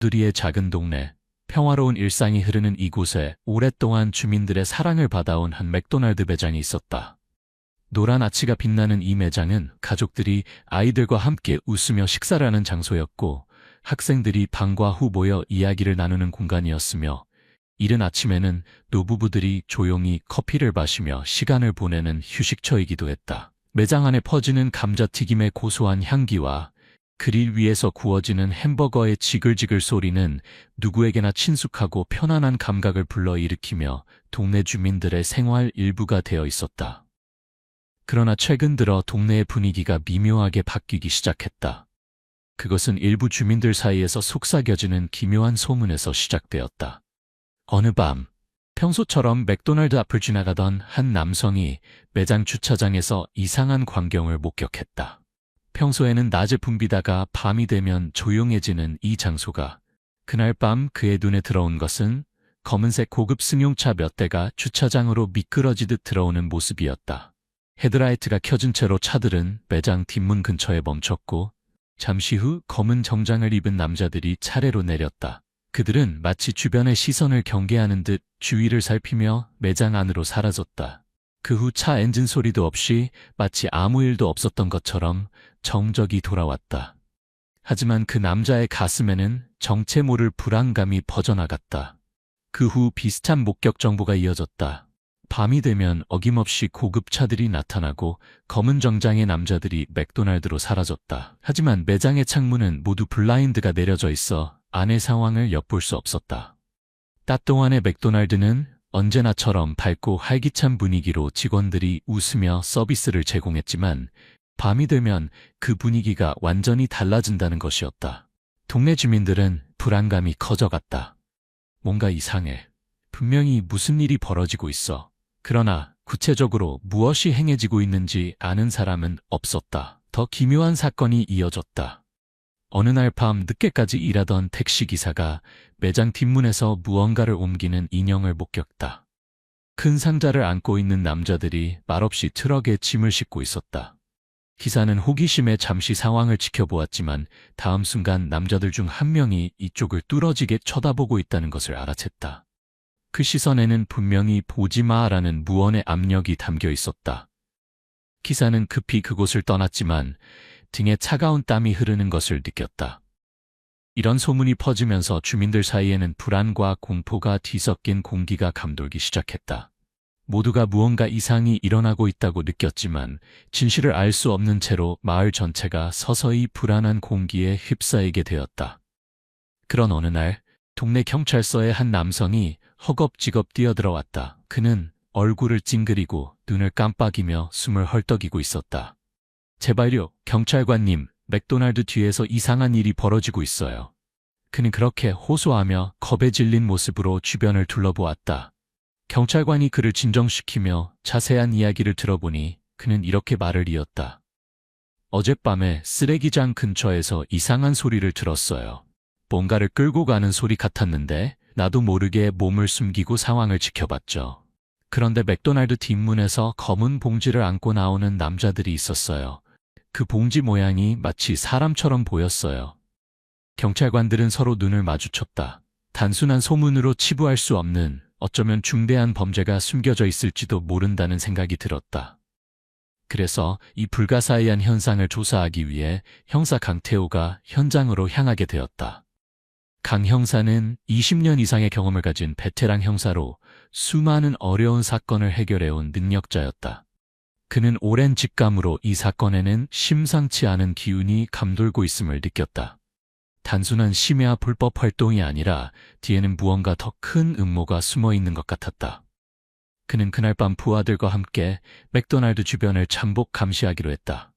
두리의 작은 동네, 평화로운 일상이 흐르는 이곳에 오랫동안 주민들의 사랑을 받아온 한 맥도날드 매장이 있었다. 노란 아치가 빛나는 이 매장은 가족들이 아이들과 함께 웃으며 식사를 하는 장소였고, 학생들이 방과 후 모여 이야기를 나누는 공간이었으며, 이른 아침에는 노부부들이 조용히 커피를 마시며 시간을 보내는 휴식처이기도 했다. 매장 안에 퍼지는 감자튀김의 고소한 향기와 그릴 위에서 구워지는 햄버거의 지글지글 소리는 누구에게나 친숙하고 편안한 감각을 불러일으키며 동네 주민들의 생활 일부가 되어 있었다. 그러나 최근 들어 동네의 분위기가 미묘하게 바뀌기 시작했다. 그것은 일부 주민들 사이에서 속삭여지는 기묘한 소문에서 시작되었다. 어느 밤, 평소처럼 맥도날드 앞을 지나가던 한 남성이 매장 주차장에서 이상한 광경을 목격했다. 평소에는 낮에 붐비다가 밤이 되면 조용해지는 이 장소가 그날 밤 그의 눈에 들어온 것은 검은색 고급 승용차 몇 대가 주차장으로 미끄러지듯 들어오는 모습이었다. 헤드라이트가 켜진 채로 차들은 매장 뒷문 근처에 멈췄고 잠시 후 검은 정장을 입은 남자들이 차례로 내렸다. 그들은 마치 주변의 시선을 경계하는 듯 주위를 살피며 매장 안으로 사라졌다. 그 후 차 엔진 소리도 없이 마치 아무 일도 없었던 것처럼 정적이 돌아왔다. 하지만 그 남자의 가슴에는 정체 모를 불안감이 퍼져나갔다. 그 후 비슷한 목격 정보가 이어졌다. 밤이 되면 어김없이 고급차들이 나타나고 검은 정장의 남자들이 맥도날드로 사라졌다. 하지만 매장의 창문은 모두 블라인드가 내려져 있어 안의 상황을 엿볼 수 없었다. 낮 동안의 맥도날드는 언제나처럼 밝고 활기찬 분위기로 직원들이 웃으며 서비스를 제공했지만 밤이 되면 그 분위기가 완전히 달라진다는 것이었다. 동네 주민들은 불안감이 커져갔다. 뭔가 이상해. 분명히 무슨 일이 벌어지고 있어. 그러나 구체적으로 무엇이 행해지고 있는지 아는 사람은 없었다. 더 기묘한 사건이 이어졌다. 어느 날 밤 늦게까지 일하던 택시기사가 매장 뒷문에서 무언가를 옮기는 인형을 목격했다. 큰 상자를 안고 있는 남자들이 말없이 트럭에 짐을 싣고 있었다. 기사는 호기심에 잠시 상황을 지켜보았지만 다음 순간 남자들 중 한 명이 이쪽을 뚫어지게 쳐다보고 있다는 것을 알아챘다. 그 시선에는 분명히 보지 마라는 무언의 압력이 담겨 있었다. 기사는 급히 그곳을 떠났지만 등에 차가운 땀이 흐르는 것을 느꼈다. 이런 소문이 퍼지면서 주민들 사이에는 불안과 공포가 뒤섞인 공기가 감돌기 시작했다. 모두가 무언가 이상이 일어나고 있다고 느꼈지만 진실을 알 수 없는 채로 마을 전체가 서서히 불안한 공기에 휩싸이게 되었다. 그런 어느 날 동네 경찰서의 한 남성이 허겁지겁 뛰어들어왔다. 그는 얼굴을 찡그리고 눈을 깜빡이며 숨을 헐떡이고 있었다. 제발요, 경찰관님, 맥도날드 뒤에서 이상한 일이 벌어지고 있어요. 그는 그렇게 호소하며 겁에 질린 모습으로 주변을 둘러보았다. 경찰관이 그를 진정시키며 자세한 이야기를 들어보니 그는 이렇게 말을 이었다. 어젯밤에 쓰레기장 근처에서 이상한 소리를 들었어요. 뭔가를 끌고 가는 소리 같았는데 나도 모르게 몸을 숨기고 상황을 지켜봤죠. 그런데 맥도날드 뒷문에서 검은 봉지를 안고 나오는 남자들이 있었어요. 그 봉지 모양이 마치 사람처럼 보였어요. 경찰관들은 서로 눈을 마주쳤다. 단순한 소문으로 치부할 수 없는 어쩌면 중대한 범죄가 숨겨져 있을지도 모른다는 생각이 들었다. 그래서 이 불가사의한 현상을 조사하기 위해 형사 강태호가 현장으로 향하게 되었다. 강 형사는 20년 이상의 경험을 가진 베테랑 형사로 수많은 어려운 사건을 해결해온 능력자였다. 그는 오랜 직감으로 이 사건에는 심상치 않은 기운이 감돌고 있음을 느꼈다. 단순한 심야 불법 활동이 아니라 뒤에는 무언가 더 큰 음모가 숨어 있는 것 같았다. 그는 그날 밤 부하들과 함께 맥도날드 주변을 잠복 감시하기로 했다.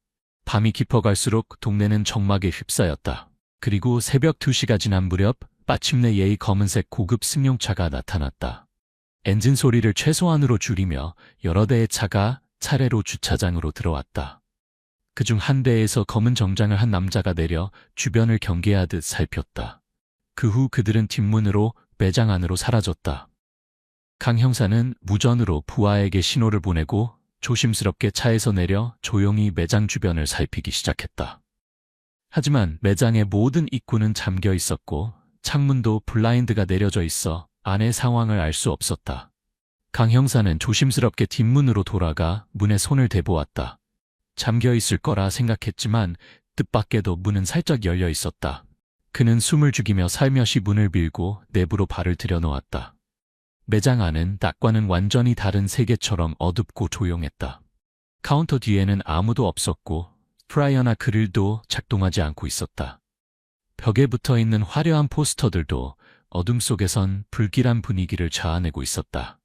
밤이 깊어갈수록 동네는 적막에 휩싸였다. 그리고 새벽 2시가 지난 무렵 마침내 예의 검은색 고급 승용차가 나타났다. 엔진 소리를 최소한으로 줄이며 여러 대의 차가 차례로 주차장으로 들어왔다. 그중 한 대에서 검은 정장을 한 남자가 내려 주변을 경계하듯 살폈다. 그 후 그들은 뒷문으로 매장 안으로 사라졌다. 강 형사는 무전으로 부하에게 신호를 보내고 조심스럽게 차에서 내려 조용히 매장 주변을 살피기 시작했다. 하지만 매장의 모든 입구는 잠겨 있었고 창문도 블라인드가 내려져 있어 안의 상황을 알 수 없었다. 강 형사는 조심스럽게 뒷문으로 돌아가 문에 손을 대보았다. 잠겨 있을 거라 생각했지만 뜻밖에도 문은 살짝 열려 있었다. 그는 숨을 죽이며 살며시 문을 밀고 내부로 발을 들여놓았다. 매장 안은 낮과는 완전히 다른 세계처럼 어둡고 조용했다. 카운터 뒤에는 아무도 없었고 프라이어나 그릴도 작동하지 않고 있었다. 벽에 붙어있는 화려한 포스터들도 어둠 속에선 불길한 분위기를 자아내고 있었다.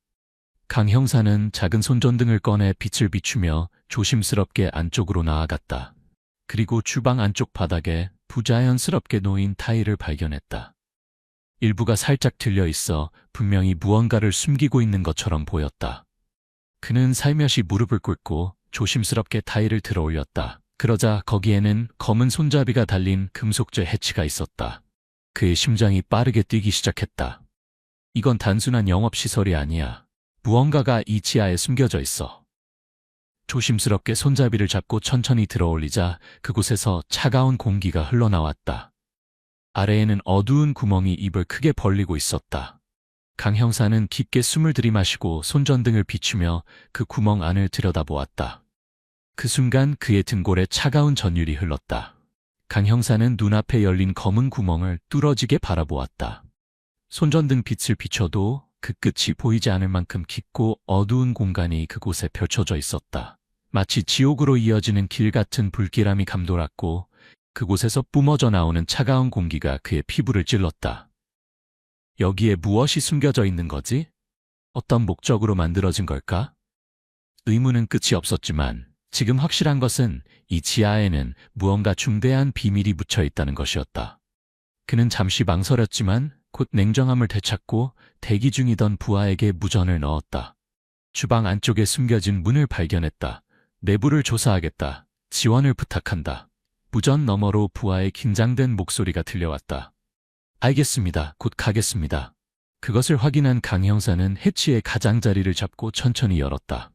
강 형사는 작은 손전등을 꺼내 빛을 비추며 조심스럽게 안쪽으로 나아갔다. 그리고 주방 안쪽 바닥에 부자연스럽게 놓인 타일을 발견했다. 일부가 살짝 틀려 있어 분명히 무언가를 숨기고 있는 것처럼 보였다. 그는 살며시 무릎을 꿇고 조심스럽게 타일을 들어 올렸다. 그러자 거기에는 검은 손잡이가 달린 금속재 해치가 있었다. 그의 심장이 빠르게 뛰기 시작했다. 이건 단순한 영업시설이 아니야. 무언가가 이 지하에 숨겨져 있어. 조심스럽게 손잡이를 잡고 천천히 들어 올리자 그곳에서 차가운 공기가 흘러나왔다. 아래에는 어두운 구멍이 입을 크게 벌리고 있었다. 강 형사는 깊게 숨을 들이마시고 손전등을 비추며 그 구멍 안을 들여다보았다. 그 순간 그의 등골에 차가운 전율이 흘렀다. 강 형사는 눈앞에 열린 검은 구멍을 뚫어지게 바라보았다. 손전등 빛을 비춰도 그 끝이 보이지 않을 만큼 깊고 어두운 공간이 그곳에 펼쳐져 있었다. 마치 지옥으로 이어지는 길 같은 불길함이 감돌았고 그곳에서 뿜어져 나오는 차가운 공기가 그의 피부를 찔렀다. 여기에 무엇이 숨겨져 있는 거지? 어떤 목적으로 만들어진 걸까? 의문은 끝이 없었지만 지금 확실한 것은 이 지하에는 무언가 중대한 비밀이 묻혀 있다는 것이었다. 그는 잠시 망설였지만 곧 냉정함을 되찾고 대기 중이던 부하에게 무전을 넣었다. 주방 안쪽에 숨겨진 문을 발견했다. 내부를 조사하겠다. 지원을 부탁한다. 무전 너머로 부하의 긴장된 목소리가 들려왔다. 알겠습니다. 곧 가겠습니다. 그것을 확인한 강 형사는 해치의 가장자리를 잡고 천천히 열었다.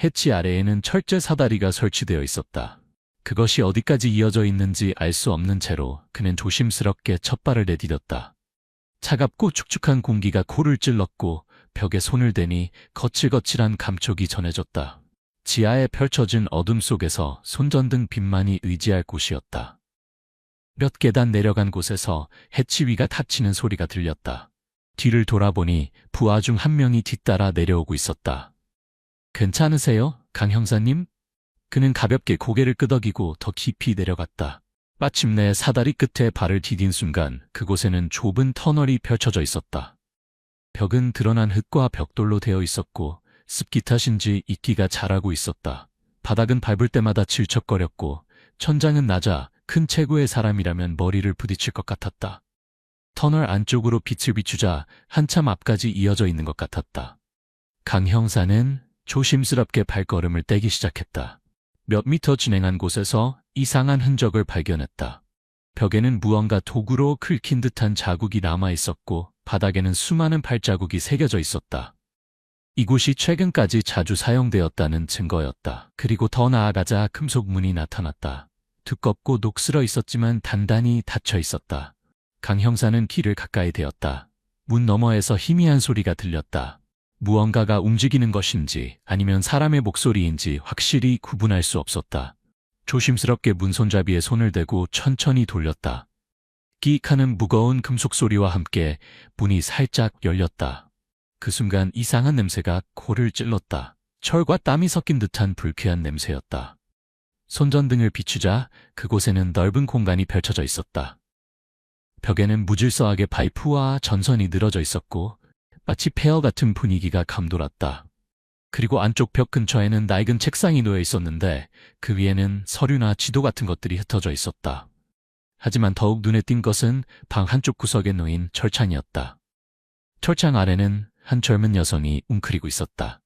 해치 아래에는 철제 사다리가 설치되어 있었다. 그것이 어디까지 이어져 있는지 알 수 없는 채로 그는 조심스럽게 첫 발을 내디뎠다. 차갑고 축축한 공기가 코를 찔렀고 벽에 손을 대니 거칠거칠한 감촉이 전해졌다. 지하에 펼쳐진 어둠 속에서 손전등 빛만이 의지할 곳이었다. 몇 계단 내려간 곳에서 해치 위가 닫히는 소리가 들렸다. 뒤를 돌아보니 부하 중 한 명이 뒤따라 내려오고 있었다. 괜찮으세요, 강 형사님? 그는 가볍게 고개를 끄덕이고 더 깊이 내려갔다. 마침내 사다리 끝에 발을 디딘 순간 그곳에는 좁은 터널이 펼쳐져 있었다. 벽은 드러난 흙과 벽돌로 되어 있었고 습기 탓인지 이끼가 자라고 있었다. 바닥은 밟을 때마다 질척거렸고 천장은 낮아 큰 체구의 사람이라면 머리를 부딪힐 것 같았다. 터널 안쪽으로 빛을 비추자 한참 앞까지 이어져 있는 것 같았다. 강 형사는 조심스럽게 발걸음을 떼기 시작했다. 몇 미터 진행한 곳에서 이상한 흔적을 발견했다. 벽에는 무언가 도구로 긁힌 듯한 자국이 남아 있었고 바닥에는 수많은 발자국이 새겨져 있었다. 이곳이 최근까지 자주 사용되었다는 증거였다. 그리고 더 나아가자 금속 문이 나타났다. 두껍고 녹슬어 있었지만 단단히 닫혀 있었다. 강 형사는 길을 가까이 대었다. 문 너머에서 희미한 소리가 들렸다. 무언가가 움직이는 것인지 아니면 사람의 목소리인지 확실히 구분할 수 없었다. 조심스럽게 문 손잡이에 손을 대고 천천히 돌렸다. 끼익하는 무거운 금속 소리와 함께 문이 살짝 열렸다. 그 순간 이상한 냄새가 코를 찔렀다. 철과 땀이 섞인 듯한 불쾌한 냄새였다. 손전등을 비추자 그곳에는 넓은 공간이 펼쳐져 있었다. 벽에는 무질서하게 파이프와 전선이 늘어져 있었고 마치 폐허 같은 분위기가 감돌았다. 그리고 안쪽 벽 근처에는 낡은 책상이 놓여 있었는데 그 위에는 서류나 지도 같은 것들이 흩어져 있었다. 하지만 더욱 눈에 띈 것은 방 한쪽 구석에 놓인 철창이었다. 철창 아래는 한 젊은 여성이 웅크리고 있었다.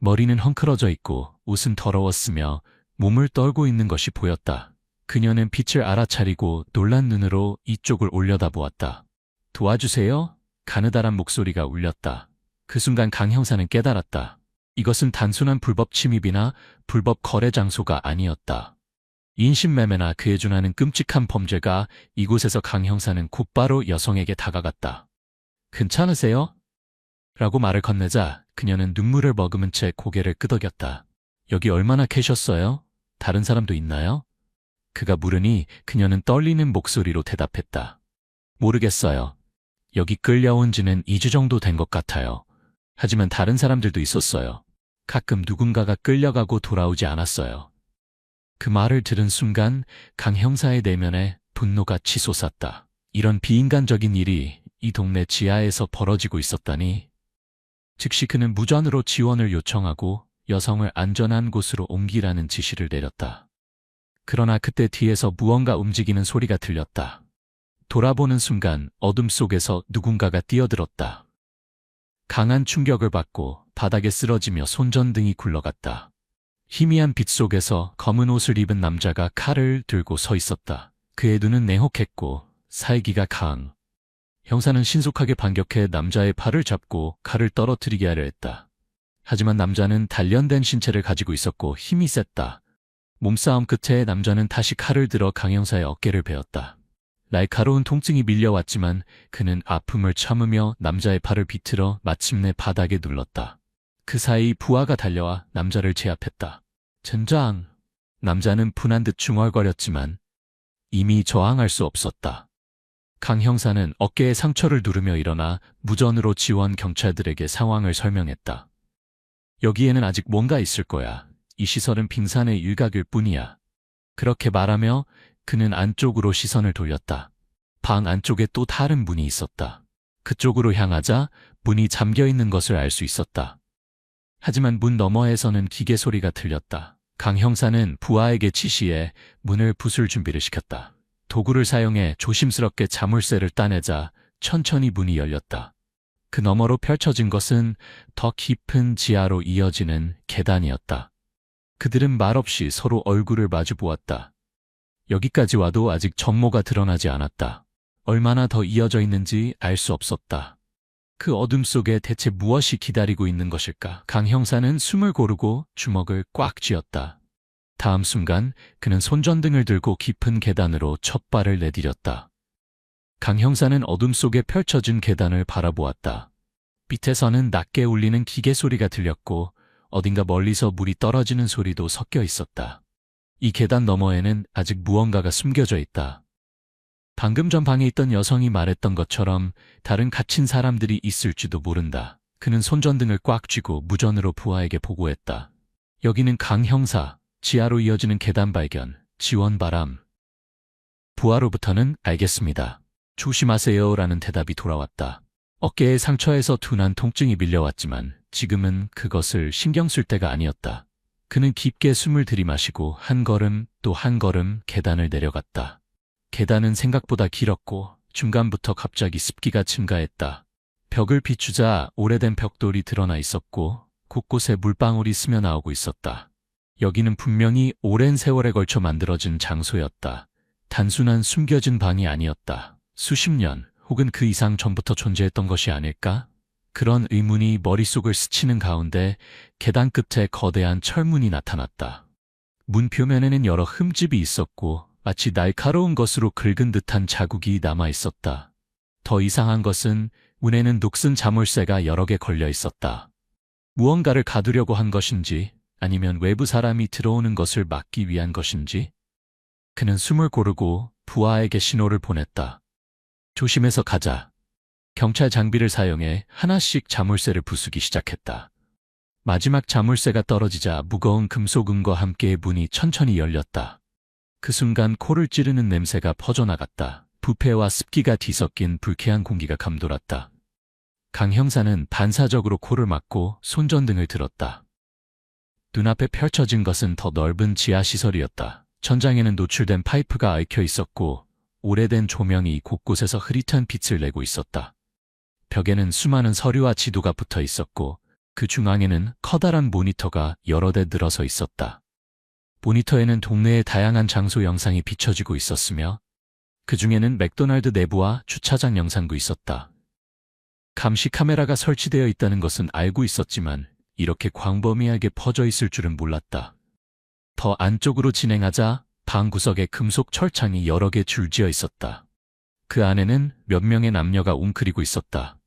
머리는 헝클어져 있고 옷은 더러웠으며 몸을 떨고 있는 것이 보였다. 그녀는 빛을 알아차리고 놀란 눈으로 이쪽을 올려다보았다. 도와주세요? 가느다란 목소리가 울렸다. 그 순간 강 형사는 깨달았다. 이것은 단순한 불법 침입이나 불법 거래 장소가 아니었다. 인신매매나 그에 준하는 끔찍한 범죄가 이곳에서 강 형사는 곧바로 여성에게 다가갔다. 괜찮으세요? 라고 말을 건네자 그녀는 눈물을 머금은 채 고개를 끄덕였다. 여기 얼마나 계셨어요? 다른 사람도 있나요? 그가 물으니 그녀는 떨리는 목소리로 대답했다. 모르겠어요. 여기 끌려온 지는 2주 정도 된 것 같아요. 하지만 다른 사람들도 있었어요. 가끔 누군가가 끌려가고 돌아오지 않았어요. 그 말을 들은 순간 강 형사의 내면에 분노가 치솟았다. 이런 비인간적인 일이 이 동네 지하에서 벌어지고 있었다니. 즉시 그는 무전으로 지원을 요청하고 여성을 안전한 곳으로 옮기라는 지시를 내렸다. 그러나 그때 뒤에서 무언가 움직이는 소리가 들렸다. 돌아보는 순간 어둠 속에서 누군가가 뛰어들었다. 강한 충격을 받고 바닥에 쓰러지며 손전등이 굴러갔다. 희미한 빛 속에서 검은 옷을 입은 남자가 칼을 들고 서 있었다. 그의 눈은 냉혹했고 살기가 강한. 형사는 신속하게 반격해 남자의 팔을 잡고 칼을 떨어뜨리게 하려 했다. 하지만 남자는 단련된 신체를 가지고 있었고 힘이 셌다. 몸싸움 끝에 남자는 다시 칼을 들어 강 형사의 어깨를 베었다. 날카로운 통증이 밀려왔지만 그는 아픔을 참으며 남자의 팔을 비틀어 마침내 바닥에 눌렀다. 그 사이 부하가 달려와 남자를 제압했다. 젠장! 남자는 분한 듯 중얼거렸지만 이미 저항할 수 없었다. 강 형사는 어깨에 상처를 누르며 일어나 무전으로 지원 경찰들에게 상황을 설명했다. 여기에는 아직 뭔가 있을 거야. 이 시설은 빙산의 일각일 뿐이야. 그렇게 말하며 그는 안쪽으로 시선을 돌렸다. 방 안쪽에 또 다른 문이 있었다. 그쪽으로 향하자 문이 잠겨 있는 것을 알 수 있었다. 하지만 문 너머에서는 기계 소리가 들렸다. 강 형사는 부하에게 지시해 문을 부술 준비를 시켰다. 도구를 사용해 조심스럽게 자물쇠를 따내자 천천히 문이 열렸다. 그 너머로 펼쳐진 것은 더 깊은 지하로 이어지는 계단이었다. 그들은 말없이 서로 얼굴을 마주 보았다. 여기까지 와도 아직 전모가 드러나지 않았다. 얼마나 더 이어져 있는지 알 수 없었다. 그 어둠 속에 대체 무엇이 기다리고 있는 것일까? 강 형사는 숨을 고르고 주먹을 꽉 쥐었다. 다음 순간 그는 손전등을 들고 깊은 계단으로 첫 발을 내디뎠다. 강 형사는 어둠 속에 펼쳐진 계단을 바라보았다. 밑에서는 낮게 울리는 기계 소리가 들렸고 어딘가 멀리서 물이 떨어지는 소리도 섞여 있었다. 이 계단 너머에는 아직 무언가가 숨겨져 있다. 방금 전 방에 있던 여성이 말했던 것처럼 다른 갇힌 사람들이 있을지도 모른다. 그는 손전등을 꽉 쥐고 무전으로 부하에게 보고했다. 여기는 강 형사, 지하로 이어지는 계단 발견, 지원 바람. 부하로부터는 알겠습니다. 조심하세요라는 대답이 돌아왔다. 어깨의 상처에서 둔한 통증이 밀려왔지만 지금은 그것을 신경 쓸 때가 아니었다. 그는 깊게 숨을 들이마시고 한 걸음 또 한 걸음 계단을 내려갔다. 계단은 생각보다 길었고 중간부터 갑자기 습기가 증가했다. 벽을 비추자 오래된 벽돌이 드러나 있었고 곳곳에 물방울이 스며나오고 있었다. 여기는 분명히 오랜 세월에 걸쳐 만들어진 장소였다. 단순한 숨겨진 방이 아니었다. 수십 년 혹은 그 이상 전부터 존재했던 것이 아닐까? 그런 의문이 머릿속을 스치는 가운데 계단 끝에 거대한 철문이 나타났다. 문 표면에는 여러 흠집이 있었고 마치 날카로운 것으로 긁은 듯한 자국이 남아 있었다. 더 이상한 것은 문에는 녹슨 자물쇠가 여러 개 걸려 있었다. 무언가를 가두려고 한 것인지 아니면 외부 사람이 들어오는 것을 막기 위한 것인지 그는 숨을 고르고 부하에게 신호를 보냈다. 조심해서 가자. 경찰 장비를 사용해 하나씩 자물쇠를 부수기 시작했다. 마지막 자물쇠가 떨어지자 무거운 금속음과 함께 문이 천천히 열렸다. 그 순간 코를 찌르는 냄새가 퍼져나갔다. 부패와 습기가 뒤섞인 불쾌한 공기가 감돌았다. 강 형사는 반사적으로 코를 막고 손전등을 들었다. 눈앞에 펼쳐진 것은 더 넓은 지하시설이었다. 천장에는 노출된 파이프가 얽혀 있었고 오래된 조명이 곳곳에서 흐릿한 빛을 내고 있었다. 벽에는 수많은 서류와 지도가 붙어 있었고 그 중앙에는 커다란 모니터가 여러 대 늘어서 있었다. 모니터에는 동네의 다양한 장소 영상이 비춰지고 있었으며 그 중에는 맥도날드 내부와 주차장 영상도 있었다. 감시 카메라가 설치되어 있다는 것은 알고 있었지만 이렇게 광범위하게 퍼져 있을 줄은 몰랐다. 더 안쪽으로 진행하자 방 구석에 금속 철창이 여러 개 줄지어 있었다. 그 안에는 몇 명의 남녀가 웅크리고 있었다.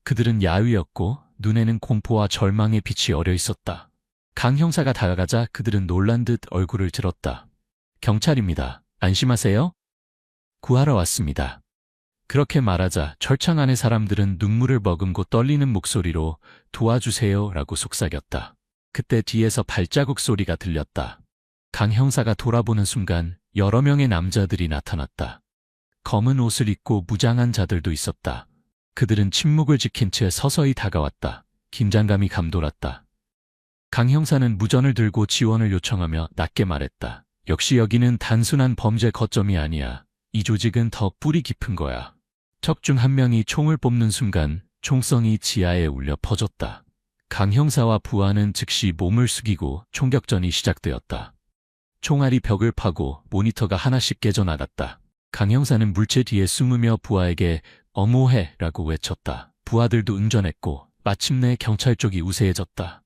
그들은 야위었고 눈에는 공포와 절망의 빛이 어려 있었다. 강 형사가 다가가자 그들은 놀란 듯 얼굴을 들었다. 경찰입니다. 안심하세요? 구하러 왔습니다. 그렇게 말하자 철창 안의 사람들은 눈물을 머금고 떨리는 목소리로 도와주세요 라고 속삭였다. 그때 뒤에서 발자국 소리가 들렸다. 강 형사가 돌아보는 순간 여러 명의 남자들이 나타났다. 검은 옷을 입고 무장한 자들도 있었다. 그들은 침묵을 지킨 채 서서히 다가왔다. 긴장감이 감돌았다. 강 형사는 무전을 들고 지원을 요청하며 낮게 말했다. 역시 여기는 단순한 범죄 거점이 아니야. 이 조직은 더 뿌리 깊은 거야. 적 중 한 명이 총을 뽑는 순간 총성이 지하에 울려 퍼졌다. 강 형사와 부하는 즉시 몸을 숙이고 총격전이 시작되었다. 총알이 벽을 파고 모니터가 하나씩 깨져나갔다. 강 형사는 물체 뒤에 숨으며 부하에게 어모해 라고 외쳤다. 부하들도 응전했고 마침내 경찰 쪽이 우세해졌다.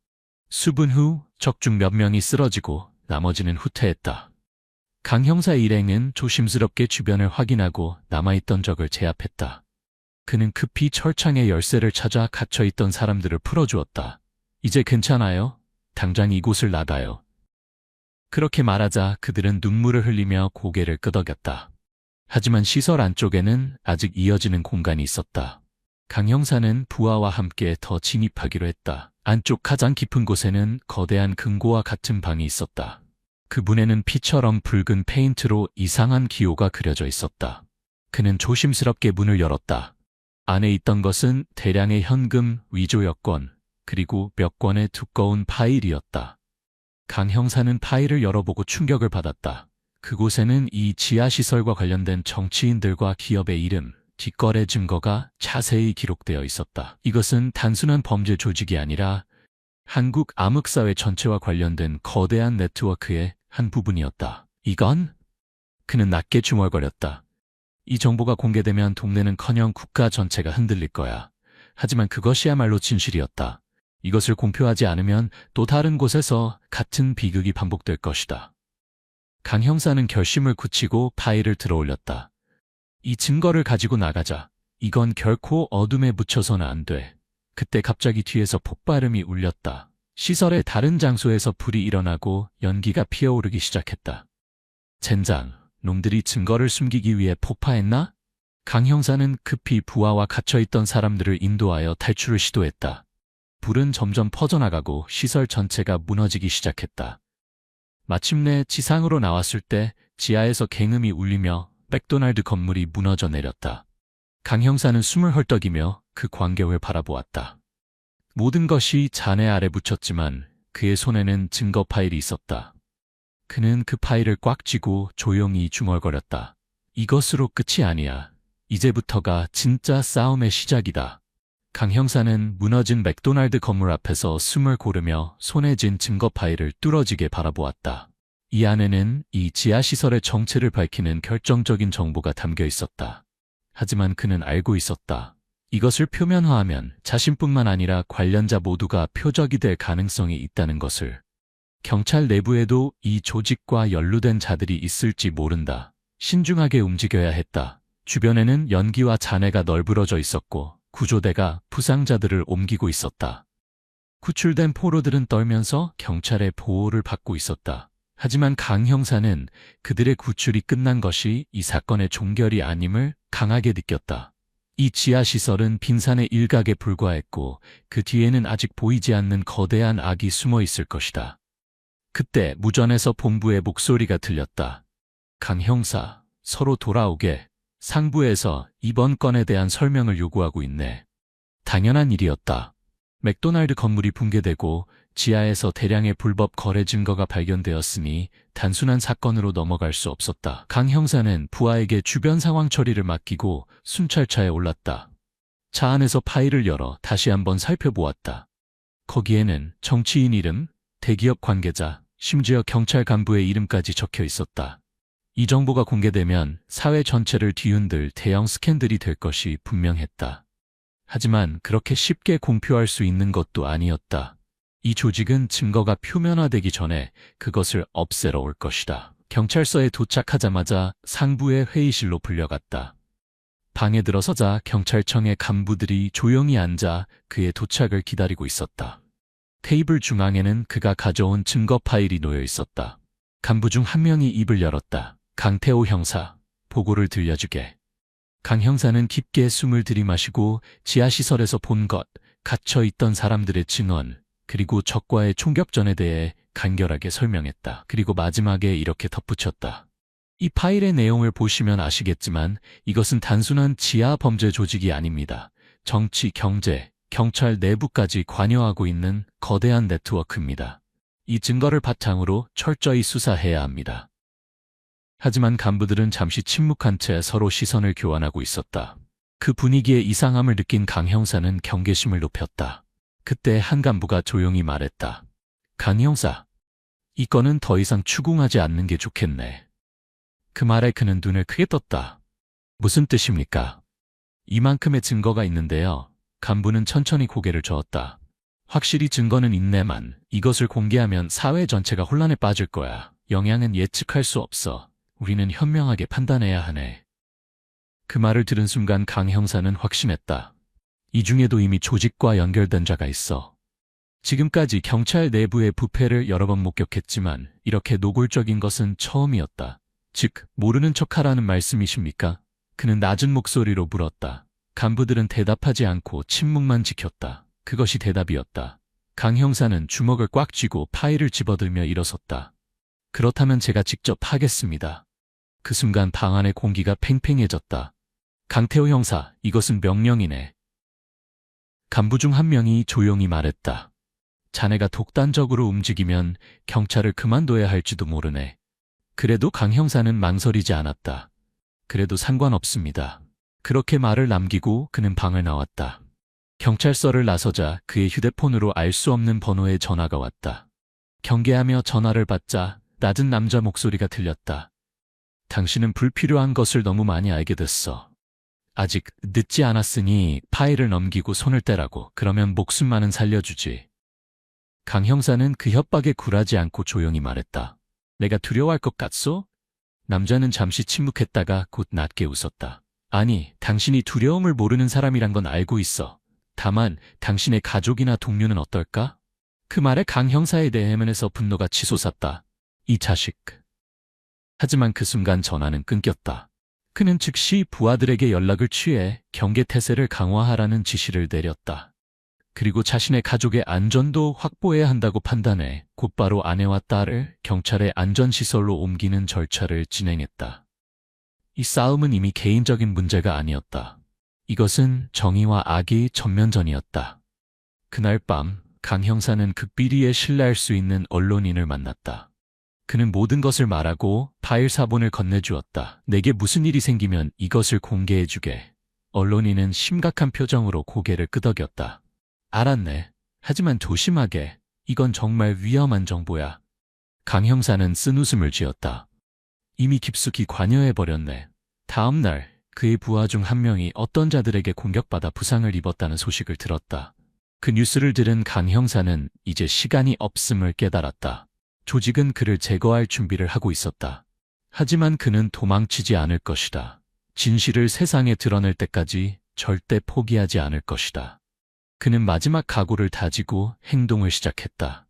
수분 후 적 중 몇 명이 쓰러지고 나머지는 후퇴했다. 강 형사의 일행은 조심스럽게 주변을 확인하고 남아있던 적을 제압했다. 그는 급히 철창의 열쇠를 찾아 갇혀있던 사람들을 풀어주었다. 이제 괜찮아요? 당장 이곳을 나가요. 그렇게 말하자 그들은 눈물을 흘리며 고개를 끄덕였다. 하지만 시설 안쪽에는 아직 이어지는 공간이 있었다. 강 형사는 부하와 함께 더 진입하기로 했다. 안쪽 가장 깊은 곳에는 거대한 금고와 같은 방이 있었다. 그 문에는 피처럼 붉은 페인트로 이상한 기호가 그려져 있었다. 그는 조심스럽게 문을 열었다. 안에 있던 것은 대량의 현금, 위조 여권, 그리고 몇 권의 두꺼운 파일이었다. 강 형사는 파일을 열어보고 충격을 받았다. 그곳에는 이 지하시설과 관련된 정치인들과 기업의 이름, 뒷거래 증거가 자세히 기록되어 있었다. 이것은 단순한 범죄 조직이 아니라 한국 암흑사회 전체와 관련된 거대한 네트워크의 한 부분이었다. 이건? 그는 낮게 중얼거렸다. 이 정보가 공개되면 동네는커녕 국가 전체가 흔들릴 거야. 하지만 그것이야말로 진실이었다. 이것을 공표하지 않으면 또 다른 곳에서 같은 비극이 반복될 것이다. 강 형사는 결심을 굳히고 파일을 들어올렸다. 이 증거를 가지고 나가자. 이건 결코 어둠에 묻혀서는 안 돼. 그때 갑자기 뒤에서 폭발음이 울렸다. 시설의 다른 장소에서 불이 일어나고 연기가 피어오르기 시작했다. 젠장, 놈들이 증거를 숨기기 위해 폭파했나? 강 형사는 급히 부하와 갇혀있던 사람들을 인도하여 탈출을 시도했다. 불은 점점 퍼져나가고 시설 전체가 무너지기 시작했다. 마침내 지상으로 나왔을 때 지하에서 갱음이 울리며 맥도날드 건물이 무너져 내렸다. 강 형사는 숨을 헐떡이며 그 광경을 바라보았다. 모든 것이 잔해 아래 묻혔지만 그의 손에는 증거 파일이 있었다. 그는 그 파일을 꽉 쥐고 조용히 중얼거렸다. 이것으로 끝이 아니야. 이제부터가 진짜 싸움의 시작이다. 강 형사는 무너진 맥도날드 건물 앞에서 숨을 고르며 손에 쥔 증거 파일을 뚫어지게 바라보았다. 이 안에는 이 지하시설의 정체를 밝히는 결정적인 정보가 담겨 있었다. 하지만 그는 알고 있었다. 이것을 표면화하면 자신뿐만 아니라 관련자 모두가 표적이 될 가능성이 있다는 것을. 경찰 내부에도 이 조직과 연루된 자들이 있을지 모른다. 신중하게 움직여야 했다. 주변에는 연기와 잔해가 널브러져 있었고 구조대가 부상자들을 옮기고 있었다. 구출된 포로들은 떨면서 경찰의 보호를 받고 있었다. 하지만 강 형사는 그들의 구출이 끝난 것이 이 사건의 종결이 아님을 강하게 느꼈다. 이 지하시설은 빙산의 일각에 불과했고 그 뒤에는 아직 보이지 않는 거대한 악이 숨어 있을 것이다. 그때 무전에서 본부의 목소리가 들렸다. 강 형사, 서로 돌아오게. 상부에서 이번 건에 대한 설명을 요구하고 있네. 당연한 일이었다. 맥도날드 건물이 붕괴되고 지하에서 대량의 불법 거래 증거가 발견되었으니 단순한 사건으로 넘어갈 수 없었다. 강 형사는 부하에게 주변 상황 처리를 맡기고 순찰차에 올랐다. 차 안에서 파일을 열어 다시 한번 살펴보았다. 거기에는 정치인 이름, 대기업 관계자, 심지어 경찰 간부의 이름까지 적혀 있었다. 이 정보가 공개되면 사회 전체를 뒤흔들 대형 스캔들이 될 것이 분명했다. 하지만 그렇게 쉽게 공표할 수 있는 것도 아니었다. 이 조직은 증거가 표면화되기 전에 그것을 없애러 올 것이다. 경찰서에 도착하자마자 상부의 회의실로 불려갔다. 방에 들어서자 경찰청의 간부들이 조용히 앉아 그의 도착을 기다리고 있었다. 테이블 중앙에는 그가 가져온 증거 파일이 놓여 있었다. 간부 중 한 명이 입을 열었다. 강태호 형사, 보고를 들려주게. 강 형사는 깊게 숨을 들이마시고 지하시설에서 본 것, 갇혀있던 사람들의 증언, 그리고 적과의 총격전에 대해 간결하게 설명했다. 그리고 마지막에 이렇게 덧붙였다. 이 파일의 내용을 보시면 아시겠지만 이것은 단순한 지하 범죄 조직이 아닙니다. 정치, 경제, 경찰 내부까지 관여하고 있는 거대한 네트워크입니다. 이 증거를 바탕으로 철저히 수사해야 합니다. 하지만 간부들은 잠시 침묵한 채 서로 시선을 교환하고 있었다. 그 분위기의 이상함을 느낀 강 형사는 경계심을 높였다. 그때 한 간부가 조용히 말했다. 강 형사, 이 건은 더 이상 추궁하지 않는 게 좋겠네. 그 말에 그는 눈을 크게 떴다. 무슨 뜻입니까? 이만큼의 증거가 있는데요. 간부는 천천히 고개를 저었다. 확실히 증거는 있네만 이것을 공개하면 사회 전체가 혼란에 빠질 거야. 영향은 예측할 수 없어. 우리는 현명하게 판단해야 하네. 그 말을 들은 순간 강 형사는 확신했다. 이 중에도 이미 조직과 연결된 자가 있어. 지금까지 경찰 내부의 부패를 여러 번 목격했지만 이렇게 노골적인 것은 처음이었다. 즉, 모르는 척하라는 말씀이십니까? 그는 낮은 목소리로 물었다. 간부들은 대답하지 않고 침묵만 지켰다. 그것이 대답이었다. 강 형사는 주먹을 꽉 쥐고 파일을 집어들며 일어섰다. 그렇다면 제가 직접 하겠습니다. 그 순간 방 안의 공기가 팽팽해졌다. 강태호 형사, 이것은 명령이네. 간부 중 한 명이 조용히 말했다. 자네가 독단적으로 움직이면 경찰을 그만둬야 할지도 모르네. 그래도 강 형사는 망설이지 않았다. 그래도 상관없습니다. 그렇게 말을 남기고 그는 방을 나왔다. 경찰서를 나서자 그의 휴대폰으로 알 수 없는 번호의 전화가 왔다. 경계하며 전화를 받자 낮은 남자 목소리가 들렸다. 당신은 불필요한 것을 너무 많이 알게 됐어. 아직 늦지 않았으니 파일을 넘기고 손을 떼라고. 그러면 목숨만은 살려주지. 강 형사는 그 협박에 굴하지 않고 조용히 말했다. 내가 두려워할 것 같소? 남자는 잠시 침묵했다가 곧 낮게 웃었다. 아니, 당신이 두려움을 모르는 사람이란 건 알고 있어. 다만 당신의 가족이나 동료는 어떨까? 그 말에 강 형사에 대해 해면에서 분노가 치솟았다. 이 자식. 하지만 그 순간 전화는 끊겼다. 그는 즉시 부하들에게 연락을 취해 경계 태세를 강화하라는 지시를 내렸다. 그리고 자신의 가족의 안전도 확보해야 한다고 판단해 곧바로 아내와 딸을 경찰의 안전시설로 옮기는 절차를 진행했다. 이 싸움은 이미 개인적인 문제가 아니었다. 이것은 정의와 악의 전면전이었다. 그날 밤 강 형사는 극비리에 신뢰할 수 있는 언론인을 만났다. 그는 모든 것을 말하고 파일 사본을 건네주었다. 내게 무슨 일이 생기면 이것을 공개해주게. 언론인은 심각한 표정으로 고개를 끄덕였다. 알았네. 하지만 조심하게. 이건 정말 위험한 정보야. 강 형사는 쓴웃음을 지었다. 이미 깊숙이 관여해버렸네. 다음 날 그의 부하 중 한 명이 어떤 자들에게 공격받아 부상을 입었다는 소식을 들었다. 그 뉴스를 들은 강 형사는 이제 시간이 없음을 깨달았다. 조직은 그를 제거할 준비를 하고 있었다. 하지만 그는 도망치지 않을 것이다. 진실을 세상에 드러낼 때까지 절대 포기하지 않을 것이다. 그는 마지막 각오를 다지고 행동을 시작했다.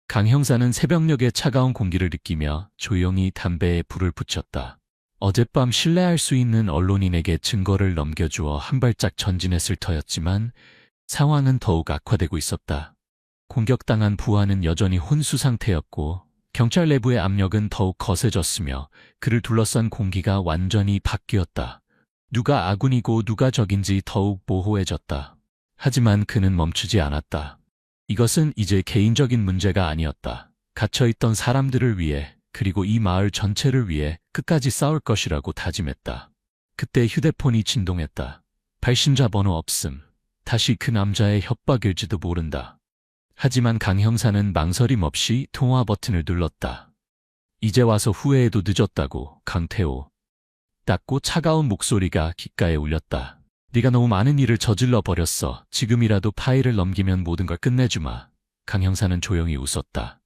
강 형사는 새벽녘의 차가운 공기를 느끼며 조용히 담배에 불을 붙였다. 어젯밤 신뢰할 수 있는 언론인에게 증거를 넘겨주어 한 발짝 전진했을 터였지만 상황은 더욱 악화되고 있었다. 공격당한 부하는 여전히 혼수 상태였고 경찰 내부의 압력은 더욱 거세졌으며 그를 둘러싼 공기가 완전히 바뀌었다. 누가 아군이고 누가 적인지 더욱 모호해졌다. 하지만 그는 멈추지 않았다. 이것은 이제 개인적인 문제가 아니었다. 갇혀있던 사람들을 위해 그리고 이 마을 전체를 위해 끝까지 싸울 것이라고 다짐했다. 그때 휴대폰이 진동했다. 발신자 번호 없음. 다시 그 남자의 협박일지도 모른다. 하지만 강 형사는 망설임 없이 통화 버튼을 눌렀다. 이제 와서 후회해도 늦었다고. 강태호. 낮고 차가운 목소리가 귓가에 울렸다. 네가 너무 많은 일을 저질러 버렸어. 지금이라도 파일을 넘기면 모든 걸 끝내주마. 강 형사는 조용히 웃었다.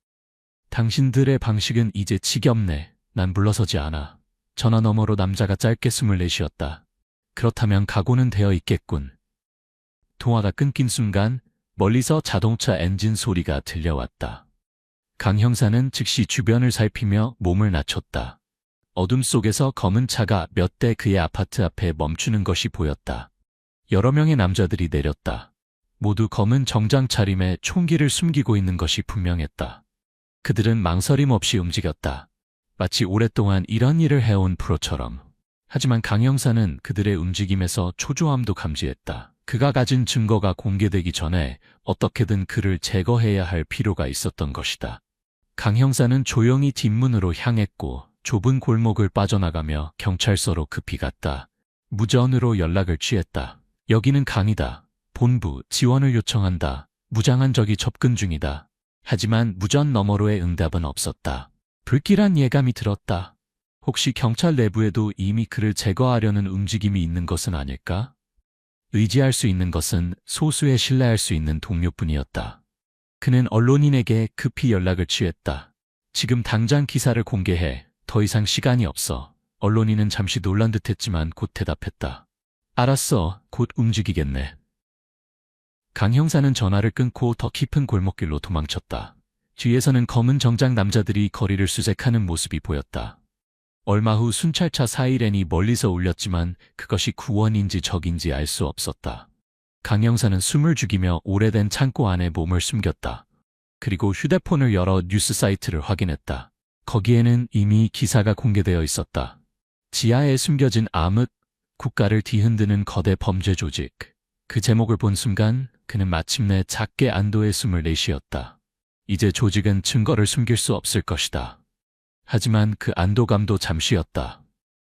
당신들의 방식은 이제 지겹네. 난 물러서지 않아. 전화 너머로 남자가 짧게 숨을 내쉬었다. 그렇다면 각오는 되어 있겠군. 통화가 끊긴 순간 멀리서 자동차 엔진 소리가 들려왔다. 강 형사는 즉시 주변을 살피며 몸을 낮췄다. 어둠 속에서 검은 차가 몇 대 그의 아파트 앞에 멈추는 것이 보였다. 여러 명의 남자들이 내렸다. 모두 검은 정장 차림에 총기를 숨기고 있는 것이 분명했다. 그들은 망설임 없이 움직였다. 마치 오랫동안 이런 일을 해온 프로처럼. 하지만 강 형사는 그들의 움직임에서 초조함도 감지했다. 그가 가진 증거가 공개되기 전에 어떻게든 그를 제거해야 할 필요가 있었던 것이다. 강 형사는 조용히 뒷문으로 향했고 좁은 골목을 빠져나가며 경찰서로 급히 갔다. 무전으로 연락을 취했다. 여기는 강이다. 본부 지원을 요청한다. 무장한 적이 접근 중이다. 하지만 무전 너머로의 응답은 없었다. 불길한 예감이 들었다. 혹시 경찰 내부에도 이미 그를 제거하려는 움직임이 있는 것은 아닐까? 의지할 수 있는 것은 소수의 신뢰할 수 있는 동료뿐이었다. 그는 언론인에게 급히 연락을 취했다. 지금 당장 기사를 공개해. 더 이상 시간이 없어. 언론인은 잠시 놀란 듯했지만 곧 대답했다. 알았어. 곧 움직이겠네. 강 형사는 전화를 끊고 더 깊은 골목길로 도망쳤다. 뒤에서는 검은 정장 남자들이 거리를 수색하는 모습이 보였다. 얼마 후 순찰차 사이렌이 멀리서 울렸지만 그것이 구원인지 적인지 알 수 없었다. 강 형사는 숨을 죽이며 오래된 창고 안에 몸을 숨겼다. 그리고 휴대폰을 열어 뉴스 사이트를 확인했다. 거기에는 이미 기사가 공개되어 있었다. 지하에 숨겨진 암흑, 국가를 뒤흔드는 거대 범죄 조직. 그 제목을 본 순간 그는 마침내 작게 안도의 숨을 내쉬었다. 이제 조직은 증거를 숨길 수 없을 것이다. 하지만 그 안도감도 잠시였다.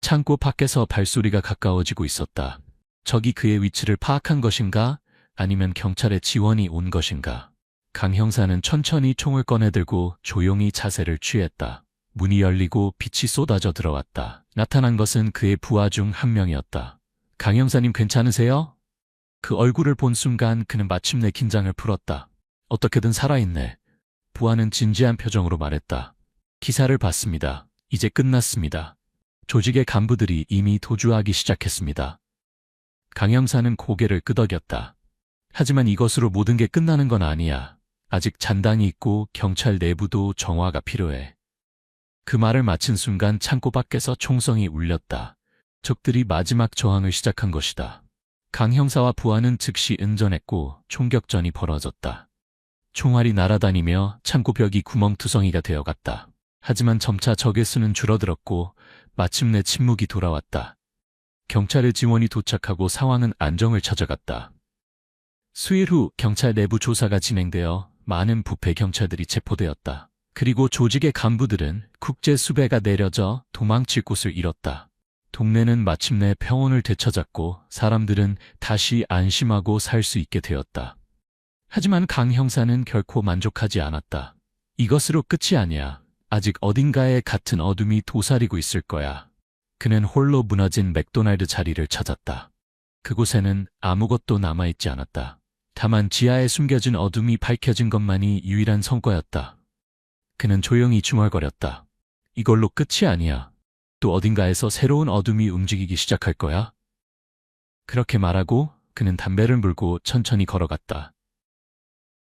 창고 밖에서 발소리가 가까워지고 있었다. 적이 그의 위치를 파악한 것인가? 아니면 경찰의 지원이 온 것인가? 강 형사는 천천히 총을 꺼내들고 조용히 자세를 취했다. 문이 열리고 빛이 쏟아져 들어왔다. 나타난 것은 그의 부하 중 한 명이었다. 강 형사님 괜찮으세요? 그 얼굴을 본 순간 그는 마침내 긴장을 풀었다. 어떻게든 살아있네. 부하는 진지한 표정으로 말했다. 기사를 봤습니다. 이제 끝났습니다. 조직의 간부들이 이미 도주하기 시작했습니다. 강 형사는 고개를 끄덕였다. 하지만 이것으로 모든 게 끝나는 건 아니야. 아직 잔당이 있고 경찰 내부도 정화가 필요해. 그 말을 마친 순간 창고 밖에서 총성이 울렸다. 적들이 마지막 저항을 시작한 것이다. 강 형사와 부하는 즉시 응전했고 총격전이 벌어졌다. 총알이 날아다니며 창고 벽이 구멍투성이가 되어갔다. 하지만 점차 적의 수는 줄어들었고 마침내 침묵이 돌아왔다. 경찰의 지원이 도착하고 상황은 안정을 찾아갔다. 수일 후 경찰 내부 조사가 진행되어 많은 부패 경찰들이 체포되었다. 그리고 조직의 간부들은 국제 수배가 내려져 도망칠 곳을 잃었다. 동네는 마침내 평온을 되찾았고 사람들은 다시 안심하고 살 수 있게 되었다. 하지만 강 형사는 결코 만족하지 않았다. 이것으로 끝이 아니야. 아직 어딘가에 같은 어둠이 도사리고 있을 거야. 그는 홀로 무너진 맥도날드 자리를 찾았다. 그곳에는 아무것도 남아있지 않았다. 다만 지하에 숨겨진 어둠이 밝혀진 것만이 유일한 성과였다. 그는 조용히 중얼거렸다. 이걸로 끝이 아니야. 또 어딘가에서 새로운 어둠이 움직이기 시작할 거야. 그렇게 말하고 그는 담배를 물고 천천히 걸어갔다.